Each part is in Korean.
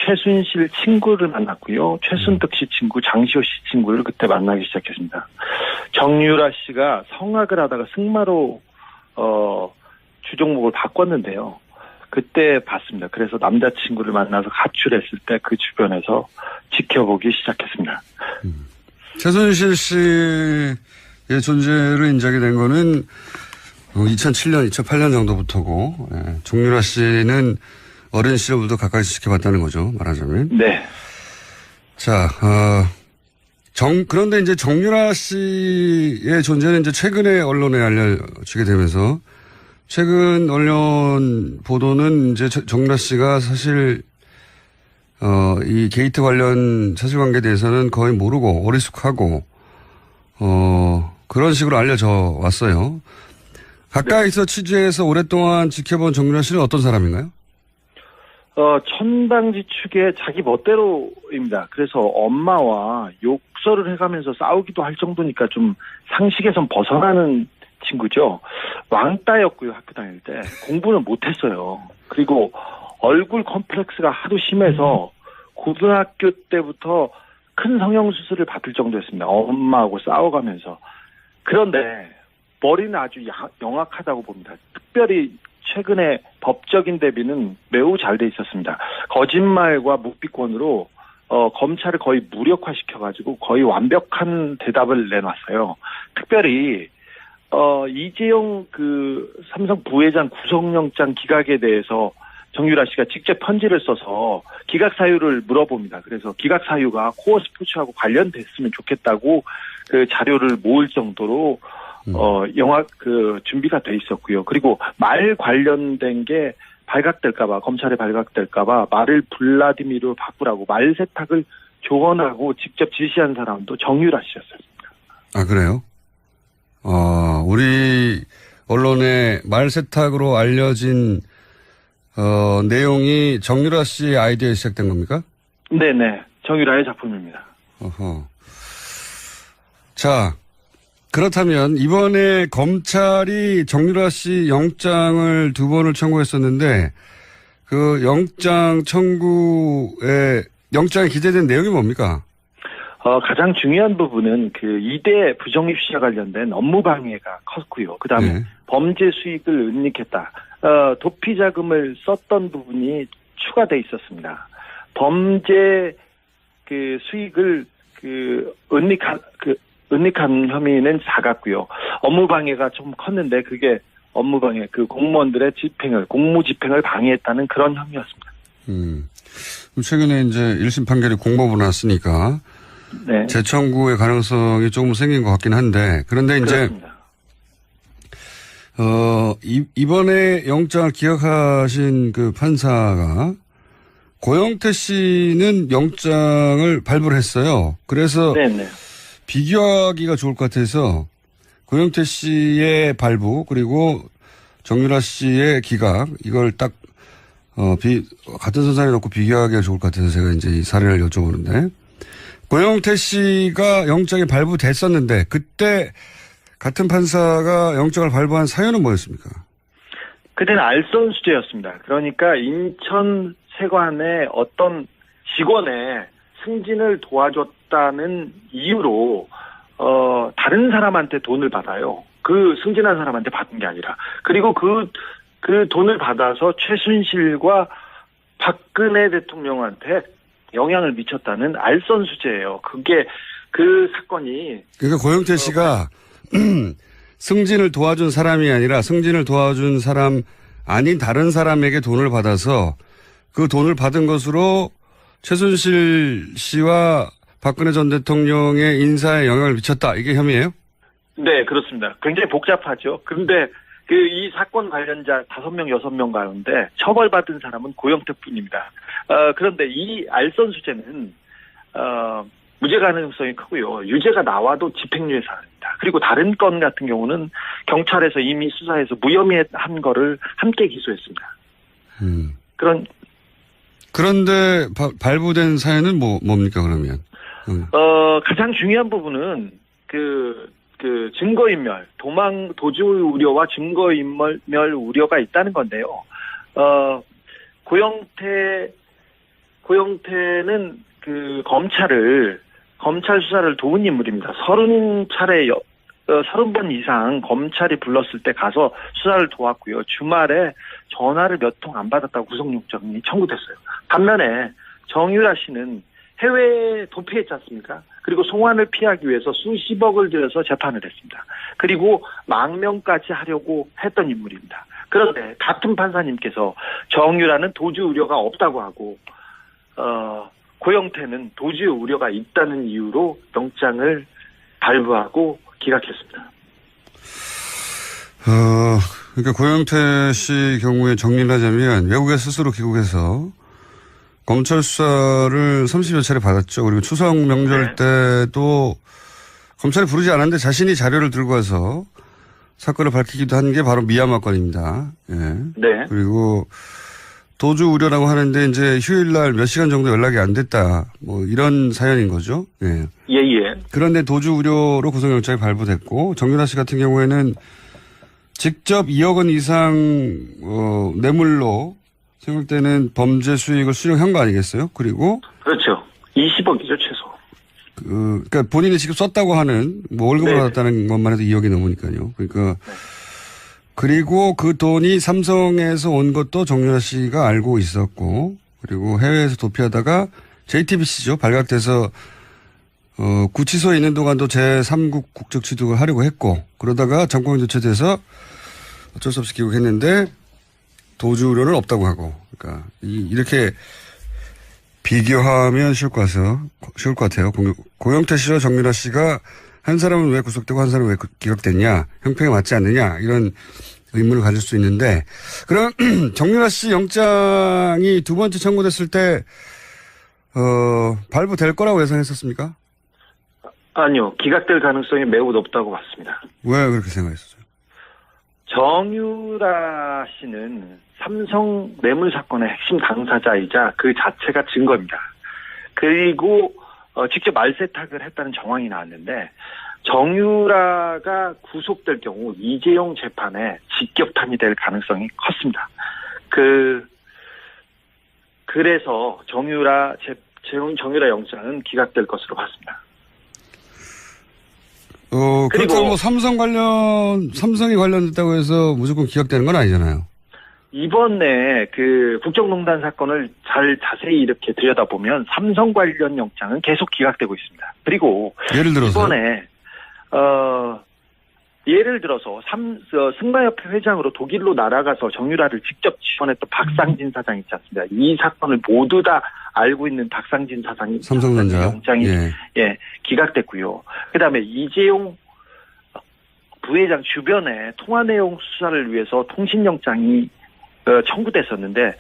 최순실 친구를 만났고요. 최순득 씨 친구, 장시호 씨 친구를 그때 만나기 시작했습니다. 정유라 씨가 성악을 하다가 승마로 주종목을 바꿨는데요. 그때 봤습니다. 그래서 남자친구를 만나서 가출했을 때 그 주변에서 지켜보기 시작했습니다. 최순실 씨의 존재를 인정이 된 거는 2007년, 2008년 정도부터고, 정유라 씨는 어린 시절부터 가까이서 지켜봤다는 거죠, 말하자면. 네. 자, 그런데 이제 정유라 씨의 존재는 이제 최근에 언론에 알려지게 되면서, 최근 언론 보도는 이제 정유라 씨가 사실, 이 게이트 관련 사실관계에 대해서는 거의 모르고 어리숙하고, 그런 식으로 알려져 왔어요. 가까이서 취재해서 오랫동안 지켜본 정유라 씨는 어떤 사람인가요? 천방지축의 자기 멋대로입니다. 그래서 엄마와 욕설을 해가면서 싸우기도 할 정도니까 좀 상식에선 벗어나는 친구죠. 왕따였고요, 학교 다닐 때. 공부는 못했어요. 그리고 얼굴 컴플렉스가 하도 심해서 고등학교 때부터 큰 성형수술을 받을 정도였습니다. 엄마하고 싸워가면서. 그런데 머리는 아주 영악하다고 봅니다. 특별히 최근에 법적인 대비는 매우 잘 돼 있었습니다. 거짓말과 묵비권으로 검찰을 거의 무력화시켜가지고 거의 완벽한 대답을 내놨어요. 특별히 이재용 삼성 부회장 구속영장 기각에 대해서 정유라 씨가 직접 편지를 써서 기각 사유를 물어봅니다. 그래서 기각 사유가 코어 스포츠하고 관련됐으면 좋겠다고 그 자료를 모을 정도로 영화 준비가 돼 있었고요. 그리고 말 관련된 게 발각될까봐, 검찰에 발각될까봐 말을 블라디미르로 바꾸라고 말 세탁을 조언하고 직접 지시한 사람도 정유라 씨였습니다. 아, 그래요? 우리 언론에 말 세탁으로 알려진 내용이 정유라 씨의 아이디어에 시작된 겁니까? 네네. 정유라의 작품입니다. 어허. 자, 그렇다면 이번에 검찰이 정유라 씨 영장을 2번을 청구했었는데 그 영장 청구에 영장에 기재된 내용이 뭡니까? 가장 중요한 부분은 그 이대 부정입 시와 관련된 업무 방해가 컸고요. 그다음에 네. 범죄 수익을 은닉했다. 도피 자금을 썼던 부분이 추가돼 있었습니다. 범죄 수익을 은닉한 혐의는 작았고요. 업무 방해가 좀 컸는데 그게 업무 방해, 공무원들의 공무 집행을 방해했다는 그런 혐의였습니다. 최근에 이제 1심 판결이 공법으로 났으니까 네. 재청구의 가능성이 조금 생긴 것 같긴 한데 그런데 이제 그렇습니다. 이번에 영장을 기각하신 그 판사가 고영태 씨는 영장을 발부를 했어요. 그래서 네네. 비교하기가 좋을 것 같아서 고영태 씨의 발부 그리고 정유라 씨의 기각 이걸 딱 같은 선상에 놓고 비교하기가 좋을 것 같아서 제가 이제 이 사례를 여쭤보는데 고영태 씨가 영장이 발부됐었는데 그때 같은 판사가 영장을 발부한 사유는 뭐였습니까? 그때는 알선수재였습니다. 그러니까 인천 세관의 어떤 직원의 승진을 도와줬다는 이유로 다른 사람한테 돈을 받아요. 그 승진한 사람한테 받은 게 아니라. 그리고 그 돈을 받아서 최순실과 박근혜 대통령한테 영향을 미쳤다는 알선수재예요. 그게 그 사건이. 그러니까 고영태 씨가 승진을 도와준 사람이 아니라 승진을 도와준 사람 아닌 다른 사람에게 돈을 받아서 그 돈을 받은 것으로 최순실 씨와 박근혜 전 대통령의 인사에 영향을 미쳤다. 이게 혐의예요? 네, 그렇습니다. 굉장히 복잡하죠. 그런데 이 사건 관련자 5명, 6명 가운데 처벌받은 사람은 고영태뿐입니다. 그런데 이 알선수재는 무죄 가능성이 크고요. 유죄가 나와도 집행유예 사안입니다. 그리고 다른 건 같은 경우는 경찰에서 이미 수사해서 무혐의한 거를 함께 기소했습니다. 그런데 발부된 사연은 뭡니까 그러면? 가장 중요한 부분은 증거인멸, 도주 우려와 증거인멸 우려가 있다는 건데요. 고영태 고영태는 검찰 수사를 도운 인물입니다. 30번 이상 검찰이 불렀을 때 가서 수사를 도왔고요. 주말에 전화를 몇 통 안 받았다고 구속영장이 청구됐어요. 반면에 정유라 씨는 해외에 도피했지 않습니까? 그리고 송환을 피하기 위해서 수십억을 들여서 재판을 했습니다. 그리고 망명까지 하려고 했던 인물입니다. 그런데 같은 판사님께서 정유라는 도주 우려가 없다고 하고 고영태는 도주 우려가 있다는 이유로 영장을 발부하고 기각했습니다. 그러니까 고영태 씨 경우에 정리를 하자면 외국에 스스로 귀국해서 검찰 수사를 30여 차례 받았죠. 그리고 추석 명절 때도 검찰이 부르지 않았는데 자신이 자료를 들고 와서 사건을 밝히기도 한 게 바로 미얀마 건입니다. 예. 네. 그리고 도주 우려라고 하는데 이제 휴일날 몇 시간 정도 연락이 안 됐다. 뭐 이런 사연인 거죠. 예. 예. 그런데 도주 우려로 구속영장이 발부됐고 정유라 씨 같은 경우에는 직접 2억 원 이상 뇌물로 세울 때는 범죄 수익을 수령한 거 아니겠어요? 그리고 그렇죠. 20억이죠 최소. 그러니까 본인이 지금 썼다고 하는 뭐 월급을 받았다는 것만 해도 2억이 넘으니까요. 그러니까 그리고 그 돈이 삼성에서 온 것도 정유라 씨가 알고 있었고 그리고 해외에서 도피하다가 JTBC죠. 발각돼서 구치소에 있는 동안도 제3국 국적 취득을 하려고 했고 그러다가 정권 교체돼서 어쩔 수 없이 귀국했는데 도주 우려는 없다고 하고 그러니까 이렇게 비교하면 쉬울 것 같아요. 고영태 씨와 정유라 씨가 한 사람은 왜 구속되고 한 사람은 왜 기각됐냐 형평에 맞지 않느냐 이런 의문을 가질 수 있는데 그럼 정유라 씨 영장이 두 번째 청구됐을 때 발부될 거라고 예상했었습니까? 아니요. 기각될 가능성이 매우 높다고 봤습니다. 왜 그렇게 생각했었어요? 정유라 씨는 삼성 뇌물 사건의 핵심 당사자이자 그 자체가 증거입니다. 그리고 직접 말세탁을 했다는 정황이 나왔는데 정유라가 구속될 경우 이재용 재판에 직격탄이 될 가능성이 컸습니다. 그래서 정유라 영장은 기각될 것으로 봤습니다. 그렇다고 뭐 삼성이 관련됐다고 해서 무조건 기각되는 건 아니잖아요. 이번에 국정농단 사건을 자세히 이렇게 들여다보면 삼성 관련 영장은 계속 기각되고 있습니다. 그리고 예를 들어서 이번에 예를 들어서 승마협회 회장으로 독일로 날아가서 정유라를 직접 지원했던 박상진 사장 있지 않습니까? 이 사건을 모두 다 알고 있는 박상진 사장이 삼성전자 영장이 기각됐고요. 그다음에 이재용 부회장 주변에 통화 내용 수사를 위해서 통신영장이 청구됐었는데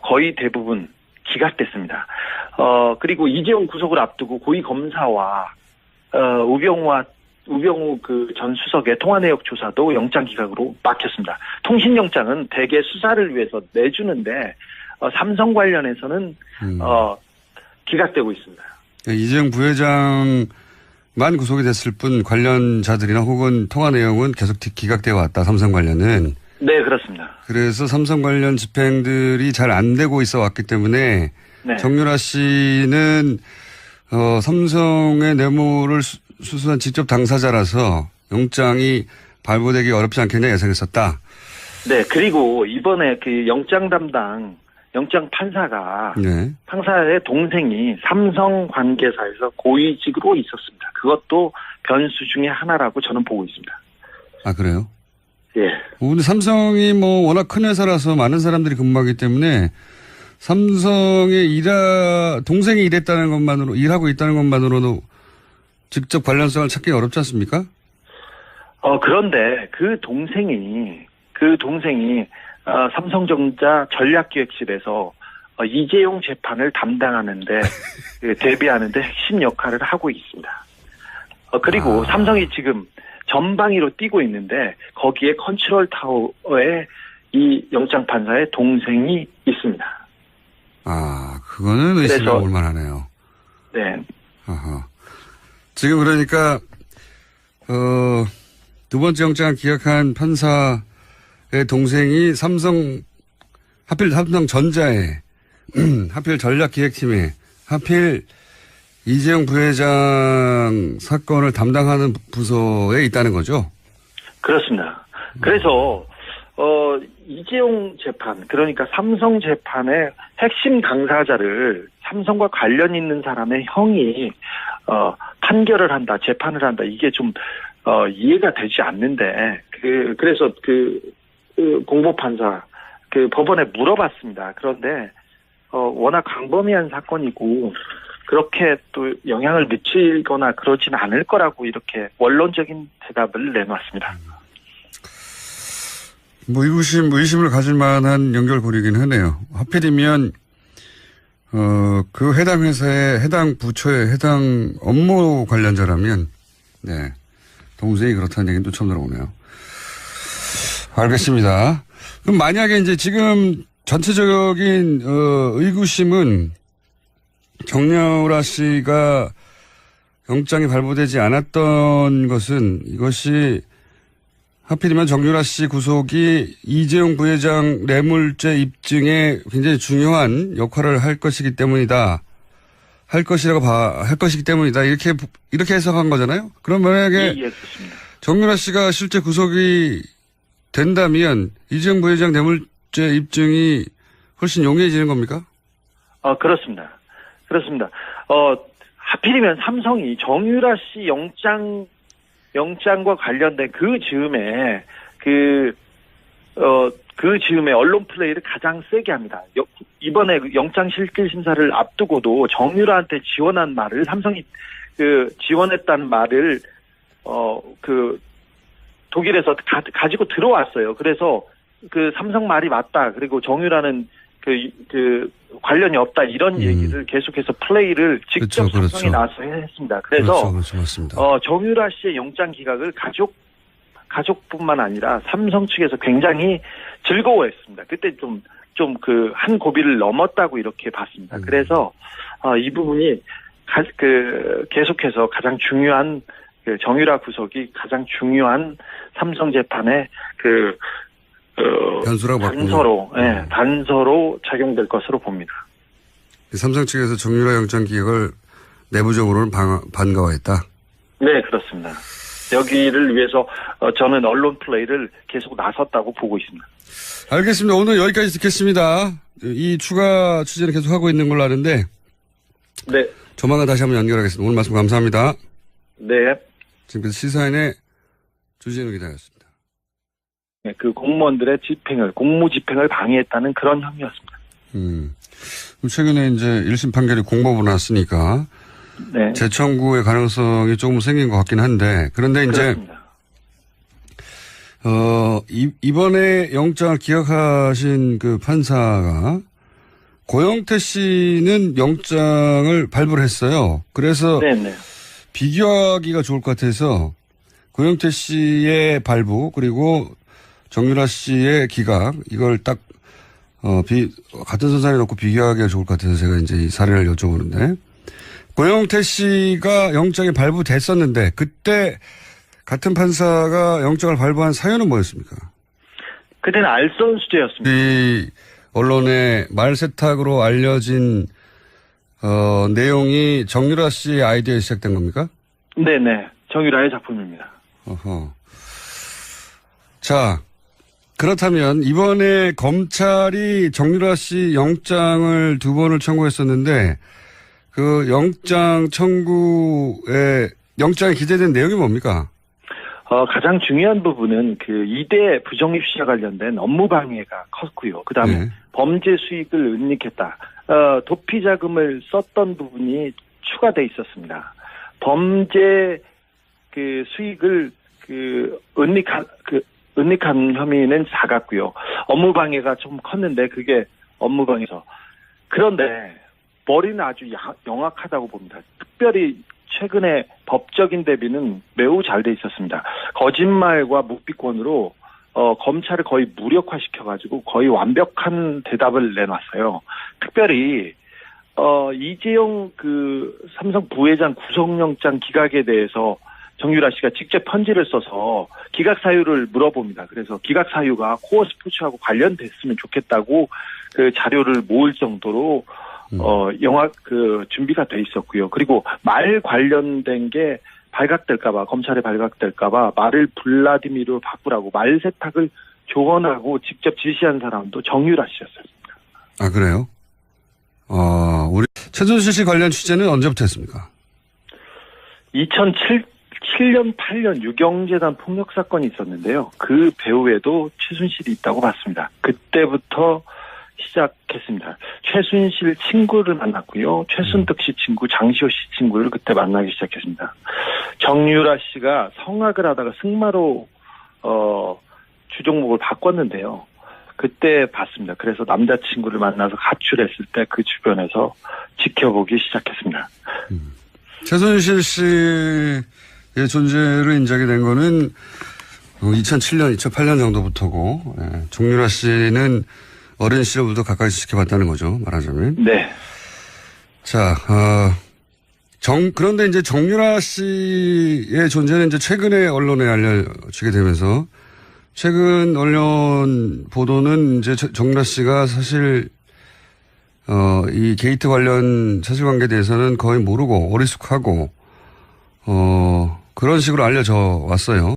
거의 대부분 기각됐습니다. 그리고 이재용 구속을 앞두고 고위 검사와 우병우 전 수석의 통화 내역 조사도 영장 기각으로 막혔습니다. 통신영장은 대개 수사를 위해서 내주는데 삼성 관련해서는 기각되고 있습니다. 이재용 부회장만 구속이 됐을 뿐 관련자들이나 혹은 통화 내용은 계속 기각되어 왔다. 삼성 관련은. 네, 그렇습니다. 그래서 삼성 관련 집행들이 잘 안 되고 있어 왔기 때문에 정유라 씨는 삼성의 뇌물을 수수한 직접 당사자라서 영장이 발부되기 어렵지 않겠냐 예상했었다. 네, 그리고 이번에 영장 판사가 판사의 동생이 삼성 관계사에서 고위직으로 있었습니다. 그것도 변수 중에 하나라고 저는 보고 있습니다. 아, 그래요? 예. 근데 삼성이 뭐 워낙 큰 회사라서 많은 사람들이 근무하기 때문에 삼성의 동생이 일하고 있다는 것만으로도 직접 관련성을 찾기 어렵지 않습니까? 그런데 그 동생이 삼성전자 전략기획실에서 이재용 재판을 담당하는데 대비하는데 핵심 역할을 하고 있습니다. 그리고 삼성이 지금 전방위로 뛰고 있는데 거기에 컨트롤 타워에 이 영장 판사의 동생이 있습니다. 그거는 의심이 올만하네요. 네. 지금 그러니까 두 번째 영장을 기각한 판사의 동생이 하필 삼성전자에 하필 전략기획팀에 하필 이재용 부회장 사건을 담당하는 부서에 있다는 거죠? 그렇습니다. 그래서 이재용 재판, 그러니까 삼성 재판의 핵심 당사자를 삼성과 관련 있는 사람의 형이 판결을 한다, 재판을 한다, 이게 좀 이해가 되지 않는데 그래서 공보판사 법원에 물어봤습니다. 그런데 워낙 광범위한 사건이고 그렇게 또 영향을 미치거나 그러진 않을 거라고 이렇게 원론적인 대답을 내놨습니다. 뭐 의심을 가질 만한 연결고리긴 하네요. 하필이면 그 해당 회사의 해당 부처의 해당 업무 관련자라면 네 동생이 그렇다는 얘기는 또 처음 들어보네요. 알겠습니다. 그럼 만약에 이제 지금 전체적인 의구심은 정유라 씨가 영장이 발부되지 않았던 것은 이것이 하필이면 정유라 씨 구속이 이재용 부회장 뇌물죄 입증에 굉장히 중요한 역할을 할 것이기 때문이다. 할 것이기 때문이다. 이렇게 해석한 거잖아요. 그럼 만약에 정유라 씨가 실제 구속이 된다면 이재용 부회장 뇌물죄 입증이 훨씬 용이해지는 겁니까? 그렇습니다. 하필이면 삼성이 정유라 씨 영장과 관련된 그 즈음에 언론 플레이를 가장 세게 합니다. 이번에 영장 실질 심사를 앞두고도 정유라한테 지원한 말을 삼성이 지원했다는 말을 독일에서 가지고 들어왔어요. 그래서 삼성 말이 맞다. 그리고 정유라는 관련이 없다. 이런 얘기를 계속해서 플레이를 직접 삼성이 나와서 했습니다. 그래서 맞습니다. 정유라 씨의 영장 기각을 가족뿐만 아니라 삼성 측에서 굉장히 즐거워했습니다. 그때 좀 한 고비를 넘었다고 이렇게 봤습니다. 그래서 이 부분이 계속해서 가장 중요한 정유라 구속이 가장 중요한 삼성 재판의 단서로 작용될 것으로 봅니다. 삼성 측에서 정유라 영장 기각을 내부적으로는 반가워했다. 네, 그렇습니다. 여기를 위해서 저는 언론 플레이를 계속 나섰다고 보고 있습니다. 알겠습니다. 오늘 여기까지 듣겠습니다. 이 추가 취재를 계속 하고 있는 걸로 아는데 네. 조만간 다시 한번 연결하겠습니다. 오늘 말씀 감사합니다. 네. 지금까지 시사인의 주진우 기자였습니다. 네, 공무원들의 공무 집행을 방해했다는 그런 혐의였습니다. 최근에 이제 1심 판결이 공법으로 났으니까 네. 재청구의 가능성이 조금 생긴 것 같긴 한데 그런데 이제 그렇습니다. 이번에 영장을 기각하신 그 판사가 고영태 씨는 영장을 발부를 했어요. 그래서 네네. 비교하기가 좋을 것 같아서 고영태 씨의 발부 그리고 정유라 씨의 기각 이걸 딱 같은 선상에 놓고 비교하기가 좋을 것 같아서 제가 이제 이 사례를 여쭤보는데 고영태 씨가 영장이 발부됐었는데 그때 같은 판사가 영장을 발부한 사유는 뭐였습니까? 그때는 알선 수재였습니다. 이 언론에 말 세탁으로 알려진 내용이 정유라 씨의 아이디어에 시작된 겁니까? 네네. 정유라의 작품입니다. 어허. 자, 그렇다면 이번에 검찰이 정유라 씨 영장을 2번을 청구했었는데 그 영장 청구에 영장에 기재된 내용이 뭡니까? 가장 중요한 부분은 이대 부정입시와 관련된 업무 방해가 컸고요. 그 다음에 네. 범죄 수익을 은닉했다. 도피 자금을 썼던 부분이 추가돼 있었습니다. 범죄 수익을 은닉한 혐의는 작았고요. 업무 방해가 좀 컸는데 그게 업무 방해서. 그런데 머리는 아주 영악하다고 봅니다. 특별히 최근에 법적인 대비는 매우 잘 돼 있었습니다. 거짓말과 묵비권으로 검찰을 거의 무력화시켜가지고 거의 완벽한 대답을 내놨어요. 특별히 이재용 삼성 부회장 구속영장 기각에 대해서 정유라 씨가 직접 편지를 써서 기각 사유를 물어봅니다. 그래서 기각 사유가 코어 스포츠하고 관련됐으면 좋겠다고 그 자료를 모을 정도로 영화 준비가 돼 있었고요. 그리고 말 관련된 게 발각될까봐, 검찰에 발각될까봐 말을 블라디미르로 바꾸라고 말 세탁을 조언하고 직접 지시한 사람도 정유라 씨였습니다. 아, 그래요? 우리 최순실 씨 관련 취재는 언제부터 했습니까? 2007년, 8년 유경재단 폭력 사건이 있었는데요. 그 배후에도 최순실이 있다고 봤습니다. 그때부터 시작했습니다. 최순실 친구를 만났고요. 최순득 씨 친구, 장시호 씨 친구를 그때 만나기 시작했습니다. 정유라 씨가 성악을 하다가 승마로 주종목을 바꿨는데요. 그때 봤습니다. 그래서 남자친구를 만나서 가출했을 때 그 주변에서 지켜보기 시작했습니다. 최순실 씨의 존재를 인정이 된 거는 2007년, 2008년 정도부터고, 정유라 씨는 어린 시절부터 가까이서 지켜봤다는 거죠, 말하자면. 네. 자, 그런데 이제 정유라 씨의 존재는 이제 최근에 언론에 알려지게 되면서, 최근 언론 보도는 이제 정유라 씨가 사실, 이 게이트 관련 사실관계에 대해서는 거의 모르고 어리숙하고, 그런 식으로 알려져 왔어요.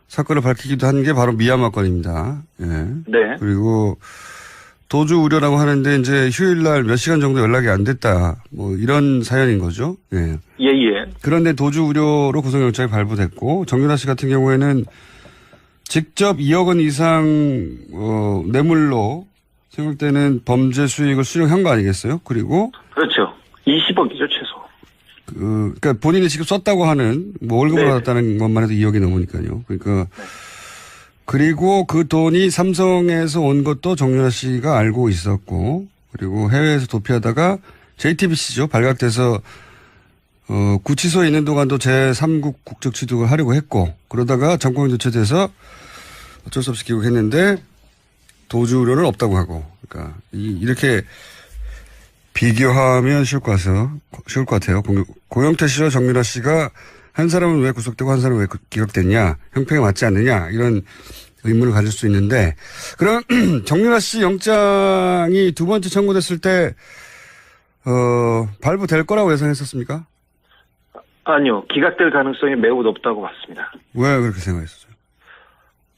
사건을 밝히기도 한 게 바로 미얀마 건입니다. 예. 네. 그리고 도주 우려라고 하는데 이제 휴일날 몇 시간 정도 연락이 안 됐다. 뭐 이런 사연인 거죠. 예. 예. 그런데 도주 우려로 구속영장이 발부됐고 정유라 씨 같은 경우에는 직접 2억 원 이상 뇌물로 생각되는 범죄 수익을 수령한 거 아니겠어요? 그리고 그렇죠. 20억이죠 최소. 그러니까 본인이 직접 썼다고 하는 뭐 월급을 네. 받았다는 것만 해도 2억이 넘으니까요. 그러니까 그리고 그 돈이 삼성에서 온 것도 정유라 씨가 알고 있었고 그리고 해외에서 도피하다가 JTBC죠. 발각돼서 구치소에 있는 동안도 제3국 국적 취득을 하려고 했고 그러다가 정권이 교체돼서 어쩔 수 없이 귀국했는데 도주 우려는 없다고 하고 그러니까 이렇게 비교하면 쉬울 것 같아요. 고영태 씨와 정유라 씨가 한 사람은 왜 구속되고 한 사람은 왜 기각됐냐, 형평에 맞지 않느냐 이런 의문을 가질 수 있는데 그럼 정유라 씨 영장이 두 번째 청구됐을 때 발부될 거라고 예상했었습니까? 아니요. 기각될 가능성이 매우 높다고 봤습니다. 왜 그렇게 생각했었어요?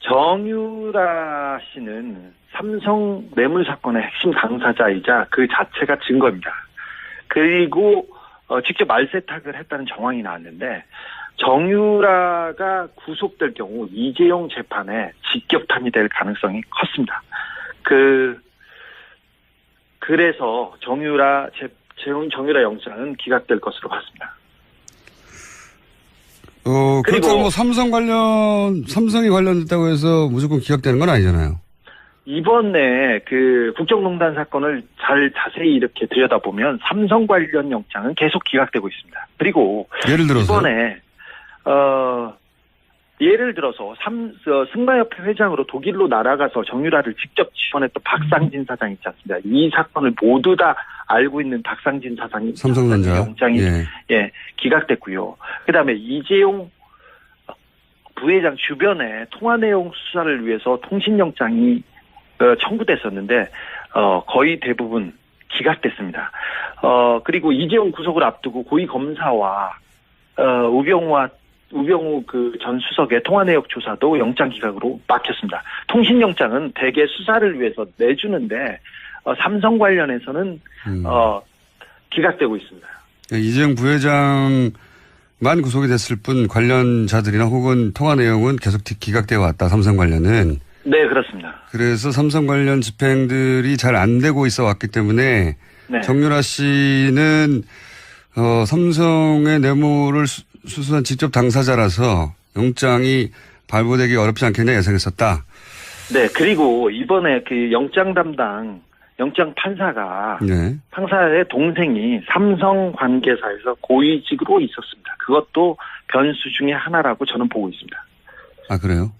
정유라 씨는 삼성 뇌물 사건의 핵심 당사자이자 그 자체가 증거입니다. 그리고 직접 말세탁을 했다는 정황이 나왔는데 정유라가 구속될 경우 이재용 재판에 직격탄이 될 가능성이 컸습니다. 그래서 정유라 영장은 기각될 것으로 봤습니다. 그렇다고 뭐 삼성이 관련됐다고 해서 무조건 기각되는 건 아니잖아요. 이번에 국정농단 사건을 자세히 이렇게 들여다보면 삼성 관련 영장은 계속 기각되고 있습니다. 그리고 예를 들어서 이번에 예를 들어서 승마협회 회장으로 독일로 날아가서 정유라를 직접 지원했던 박상진 사장 있지 않습니까? 이 사건을 모두 다 알고 있는 박상진 사장이 삼성전자 영장이 기각됐고요. 그다음에 이재용 부회장 주변에 통화 내용 수사를 위해서 통신영장이 청구됐었는데 거의 대부분 기각됐습니다. 그리고 이재용 구속을 앞두고 고위검사와 우병우 전 수석의 통화 내역 조사도 영장 기각으로 막혔습니다. 통신영장은 대개 수사를 위해서 내주는데 삼성 관련해서는 기각되고 있습니다. 이재용 부회장만 구속이 됐을 뿐 관련자들이나 혹은 통화 내용은 계속 기각되어 왔다. 삼성 관련은. 네, 그렇습니다. 그래서 삼성 관련 집행들이 잘 안 되고 있어 왔기 때문에 네. 정유라 씨는 삼성의 뇌물을 수수한 직접 당사자라서 영장이 발부되기 어렵지 않겠냐 예상했었다. 네, 그리고 이번에 영장 담당 영장 판사가 네. 판사의 동생이 삼성 관계사에서 고위직으로 있었습니다. 그것도 변수 중에 하나라고 저는 보고 있습니다. 아, 그래요?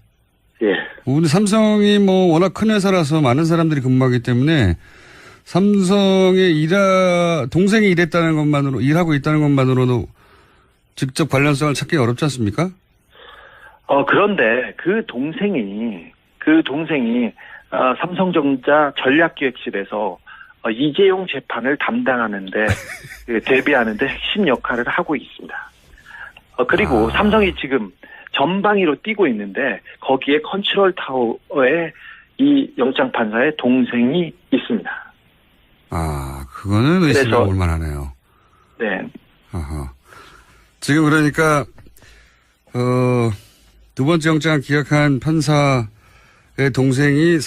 예. 근데 삼성이 뭐 워낙 큰 회사라서 많은 사람들이 근무하기 때문에 삼성의 동생이 일하고 있다는 것만으로도 직접 관련성을 찾기 어렵지 않습니까? 그런데 그 동생이 삼성전자 전략기획실에서 이재용 재판을 담당하는데 대비하는데 핵심 역할을 하고 있습니다. 그리고 삼성이 지금 전방위로 뛰고 있는데 거기에 컨트롤 타워에 이 영장 판사의 동생이 있습니다. 그거는 의심해 볼 만하네요. 네. 아하. 지금 그러니까 두 번째 영장을 기각한 판사의 동생이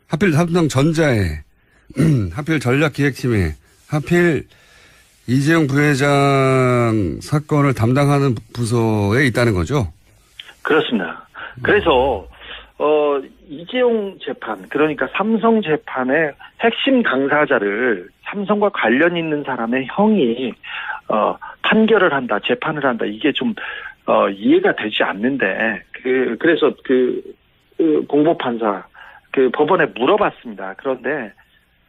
하필 삼성전자에 하필 전략기획팀에 하필 이재용 부회장 사건을 담당하는 부서에 있다는 거죠? 그렇습니다. 그래서 이재용 재판, 그러니까 삼성 재판의 핵심 당사자를 삼성과 관련 있는 사람의 형이 판결을 한다, 재판을 한다, 이게 좀 이해가 되지 않는데 그래서 공보판사 법원에 물어봤습니다. 그런데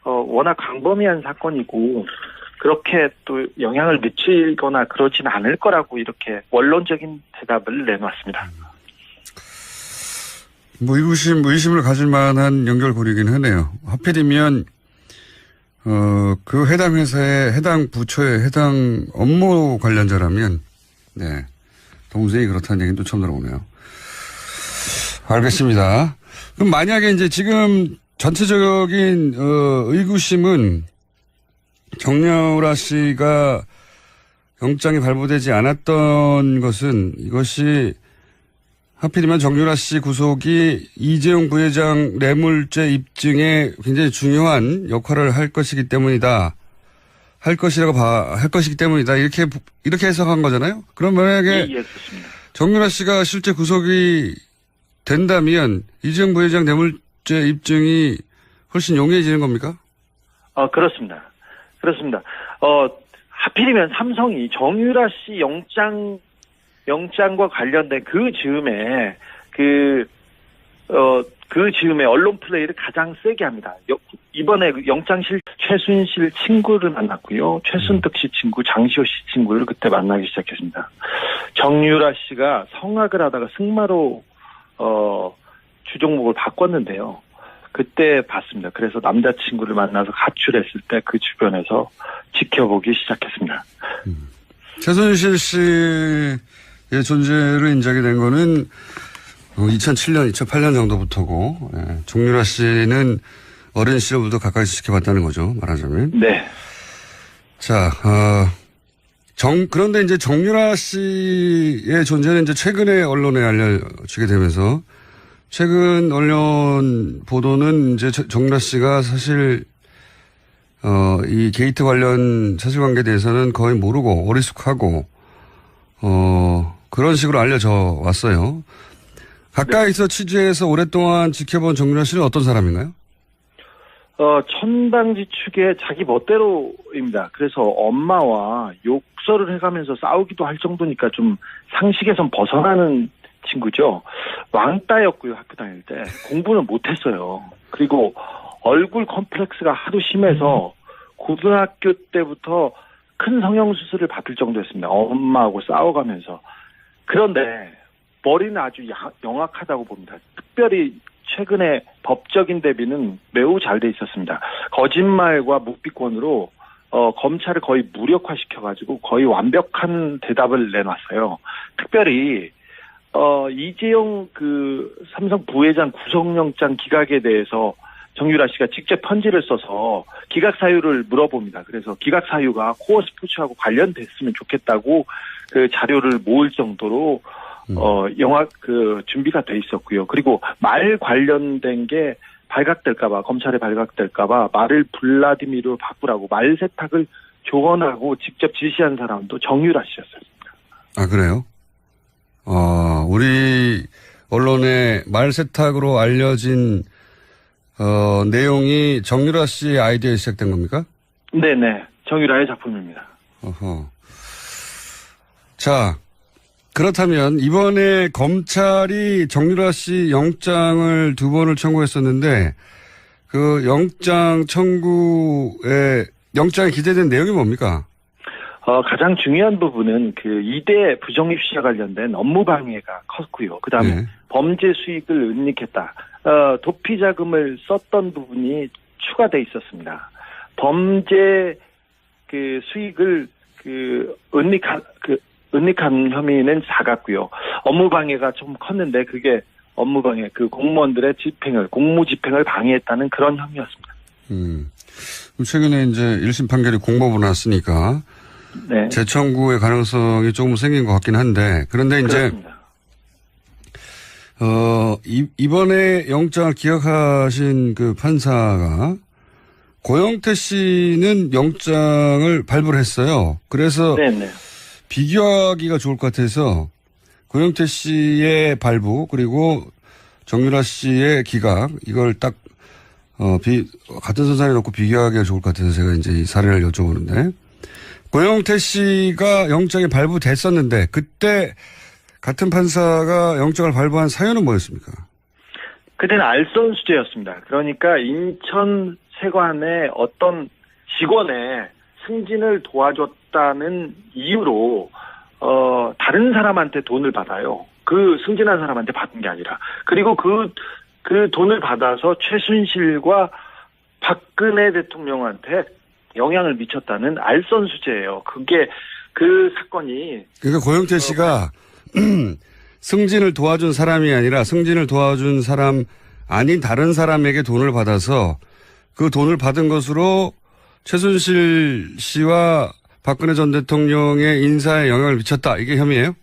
워낙 광범위한 사건이고 그렇게 또 영향을 미치거나 그러진 않을 거라고 이렇게 원론적인 대답을 내놨습니다. 의심을 가질 만한 연결고리이긴 하네요. 하필이면 그 해당 회사의 해당 부처의 해당 업무 관련자라면 네, 동생이 그렇다는 얘기는 또 처음 들어보네요. 알겠습니다. 그럼 만약에 이제 지금 전체적인 의구심은 정유라 씨가 영장이 발부되지 않았던 것은 이것이 하필이면 정유라 씨 구속이 이재용 부회장 뇌물죄 입증에 굉장히 중요한 역할을 할 것이기 때문이다. 할 것이기 때문이다. 이렇게 해석한 거잖아요. 그럼 만약에 예, 그렇습니다. 정유라 씨가 실제 구속이 된다면 이재용 부회장 뇌물죄 입증이 훨씬 용이해지는 겁니까? 그렇습니다. 하필이면 삼성이 정유라 씨 영장과 관련된 그 즈음에 언론 플레이를 가장 세게 합니다. 이번에 영장실 최순실 친구를 만났고요. 최순득 씨 친구, 장시호 씨 친구를 그때 만나기 시작했습니다. 정유라 씨가 성악을 하다가 승마로 주종목을 바꿨는데요. 그때 봤습니다. 그래서 남자친구를 만나서 가출했을 때 그 주변에서 지켜보기 시작했습니다. 최순실 씨의 존재를 인정이 된 거는 2007년, 2008년 정도부터고, 정유라 씨는 어린 시절부터 가까이 지켜봤다는 거죠, 말하자면. 네. 자, 그런데 이제 정유라 씨의 존재는 이제 최근에 언론에 알려지게 되면서, 최근 언론 보도는 이제 정유라 씨가 사실, 이 게이트 관련 사실관계에 대해서는 거의 모르고 어리숙하고, 그런 식으로 알려져 왔어요. 가까이서 취재해서 오랫동안 지켜본 정유라 씨는 어떤 사람인가요? 천방지축의 자기 멋대로입니다. 그래서 엄마와 욕설을 해가면서 싸우기도 할 정도니까 좀 상식에선 벗어나는 친구죠. 왕따였고요, 학교 다닐 때. 공부는 못했어요. 그리고 얼굴 컴플렉스가 하도 심해서 고등학교 때부터 큰 성형수술을 받을 정도였습니다. 엄마하고 싸워가면서. 그런데 머리는 아주 영악하다고 봅니다. 특별히 최근에 법적인 대비는 매우 잘 돼 있었습니다. 거짓말과 묵비권으로 검찰을 거의 무력화시켜가지고 거의 완벽한 대답을 내놨어요. 특별히 이재용 삼성 부회장 구속영장 기각에 대해서 정유라 씨가 직접 편지를 써서 기각 사유를 물어봅니다. 그래서 기각 사유가 코어 스포츠하고 관련됐으면 좋겠다고 그 자료를 모을 정도로 준비가 돼 있었고요. 그리고 말 관련된 게 발각될까봐, 검찰에 발각될까봐 말을 블라디미르로 바꾸라고 말 세탁을 조언하고 직접 지시한 사람도 정유라 씨였습니다. 아, 그래요? 우리 언론에 말 세탁으로 알려진 내용이 정유라 씨의 아이디어에 시작된 겁니까? 네네. 정유라의 작품입니다. 어허. 자, 그렇다면 이번에 검찰이 정유라 씨 영장을 2번을 청구했었는데 그 영장 청구에 영장에 기재된 내용이 뭡니까? 가장 중요한 부분은 그 2대 부정입시와 관련된 업무 방해가 컸고요. 그 다음에 범죄 수익을 은닉했다. 도피 자금을 썼던 부분이 추가돼 있었습니다. 범죄 그 수익을 은닉한 혐의는 작았고요. 업무 방해가 좀 컸는데 그게 업무 방해, 그 공무원들의 공무 집행을 방해했다는 그런 혐의였습니다. 최근에 이제 1심 판결이 공법으로 났으니까 네. 재청구의 가능성이 조금 생긴 것 같긴 한데 그런데 이제 그렇습니다. 이번에 영장을 기각하신 그 판사가 고영태 씨는 영장을 발부를 했어요. 그래서 네네. 비교하기가 좋을 것 같아서 고영태 씨의 발부 그리고 정유라 씨의 기각 이걸 딱 같은 선상에 놓고 비교하기가 좋을 것 같아서 제가 이제 이 사례를 여쭤보는데 고영태 씨가 영장이 발부됐었는데 그때 같은 판사가 영장을 발부한 사유는 뭐였습니까? 그때는 알선 수재였습니다. 그러니까 인천 세관의 어떤 직원의 승진을 도와줬다는 이유로 다른 사람한테 돈을 받아요. 그 승진한 사람한테 받은 게 아니라. 그리고 그 돈을 받아서 최순실과 박근혜 대통령한테 영향을 미쳤다는 알선 수재예요. 그게 그 사건이. 그러니까 고영태 씨가 승진을 도와준 사람이 아니라 승진을 도와준 사람 아닌 다른 사람에게 돈을 받아서 그 돈을 받은 것으로 최순실 씨와 박근혜 전 대통령의 인사에 영향을 미쳤다. 이게 혐의예요?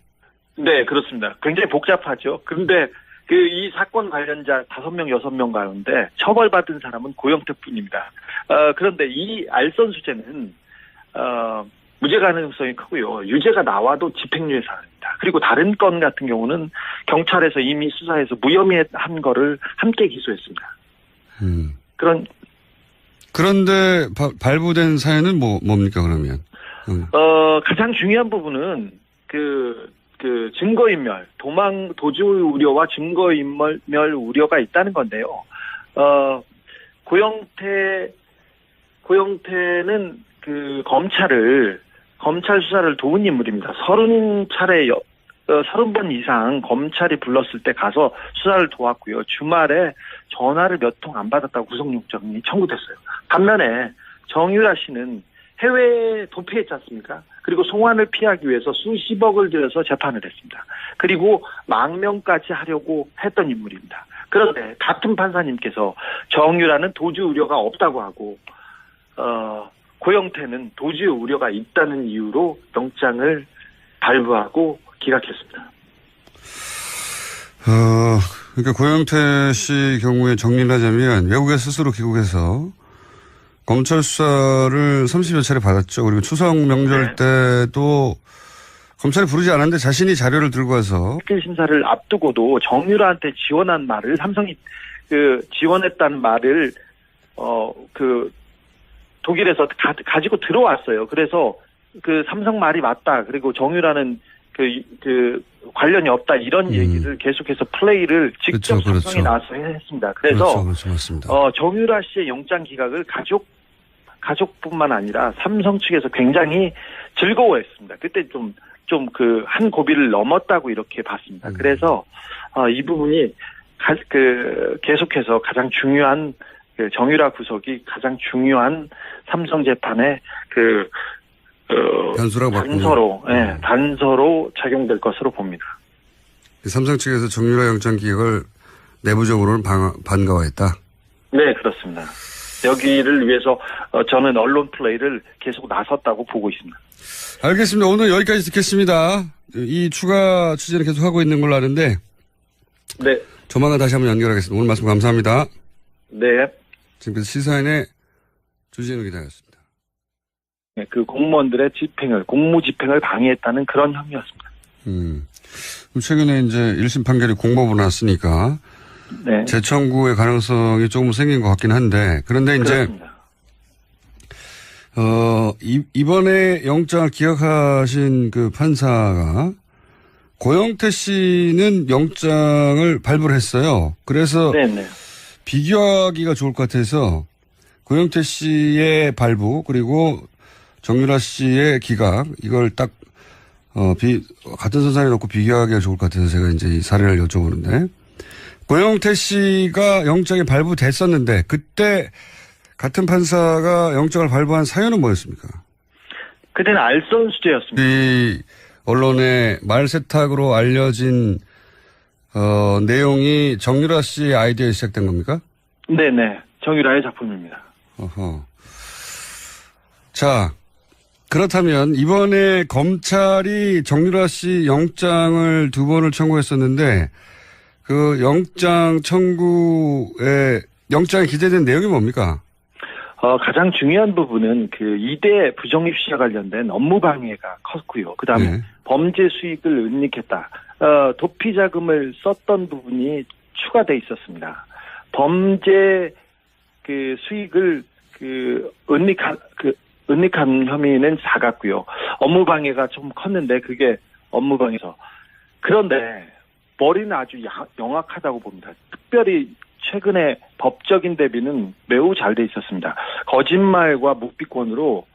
네, 그렇습니다. 굉장히 복잡하죠. 그런데 이 사건 관련자 5명, 6명 가운데 처벌받은 사람은 고영태뿐입니다. 그런데 이 알선 수재는 무죄 가능성이 크고요. 유죄가 나와도 집행유예 사안입니다. 그리고 다른 건 같은 경우는 경찰에서 이미 수사해서 무혐의한 거를 함께 기소했습니다. 그런데 발부된 사연은 뭡니까 그러면? 가장 중요한 부분은 증거인멸, 도주 우려와 증거인멸 우려가 있다는 건데요. 고영태는 검찰 수사를 도운 인물입니다. 30번 이상 검찰이 불렀을 때 가서 수사를 도왔고요. 주말에 전화를 몇 통 안 받았다고 구속영장이 청구됐어요. 반면에 정유라 씨는 해외에 도피했지 않습니까? 그리고 송환을 피하기 위해서 수십억을 들여서 재판을 했습니다. 그리고 망명까지 하려고 했던 인물입니다. 그런데 같은 판사님께서 정유라는 도주 우려가 없다고 하고 고영태는 도주 우려가 있다는 이유로 영장을 발부하고 기각했습니다. 그러니까 고영태 씨 경우에 정리를 하자면 외국에 스스로 귀국해서 검찰 수사를 30여 차례 받았죠. 그리고 추석 명절 때도 검찰이 부르지 않았는데 자신이 자료를 들고 와서 특별 심사를 앞두고도 정유라한테 지원한 말을 삼성이 지원했다는 말을 독일에서 가지고 들어왔어요. 그래서 삼성 말이 맞다. 그리고 정유라는 관련이 없다. 이런 얘기를 계속해서 플레이를 직접 삼성이 나와서 했습니다. 그래서 맞습니다. 정유라 씨의 영장 기각을 가족뿐만 아니라 삼성 측에서 굉장히 즐거워했습니다. 그때 좀 한 고비를 넘었다고 이렇게 봤습니다. 그래서 이 부분이 계속해서 가장 중요한 정유라 구속이 가장 중요한 삼성 재판의 단서로 작용될 것으로 봅니다. 삼성 측에서 정유라 영장 기각을 내부적으로는 반가워했다. 네, 그렇습니다. 여기를 위해서 저는 언론 플레이를 계속 나섰다고 보고 있습니다. 알겠습니다. 오늘 여기까지 듣겠습니다. 이 추가 취재를 계속 하고 있는 걸로 아는데 네. 조만간 다시 한번 연결하겠습니다. 오늘 말씀 감사합니다. 네. 지금까지 시사인의 주진우 기자였습니다. 네, 공무원들의 공무 집행을 방해했다는 그런 혐의였습니다. 최근에 이제 1심 판결이 공법으로 났으니까 네. 재청구의 가능성이 조금 생긴 것 같긴 한데 그런데 이제 그렇습니다. 이번에 영장을 기각하신 그 판사가 고영태 씨는 영장을 발부를 했어요. 그래서 네네. 비교하기가 좋을 것 같아서 고영태 씨의 발부 그리고 정유라 씨의 기각 이걸 딱 같은 선상에 놓고 비교하기가 좋을 것 같아서 제가 이제 이 사례를 여쭤보는데 고영태 씨가 영장이 발부됐었는데 그때 같은 판사가 영장을 발부한 사유는 뭐였습니까? 그때는 알선 수재였습니다. 이 언론에 말세탁으로 알려진 내용이 정유라 씨의 아이디어에 시작된 겁니까? 네네. 정유라의 작품입니다. 어허. 자, 그렇다면 이번에 검찰이 정유라 씨 영장을 2번을 청구했었는데 그 영장 청구에 영장에 기재된 내용이 뭡니까? 가장 중요한 부분은 그 2대 부정입시와 관련된 업무 방해가 컸고요. 그 다음에 네. 범죄 수익을 은닉했다. 도피 자금을 썼던 부분이 추가돼 있었습니다. 범죄 그 수익을 은닉한 혐의는 작았고요. 업무 방해가 좀 컸는데 그게 업무 방해서. 그런데 머리는 아주 영악하다고 봅니다. 특별히 최근에 법적인 대비는 매우 잘 돼 있었습니다. 거짓말과 묵비권으로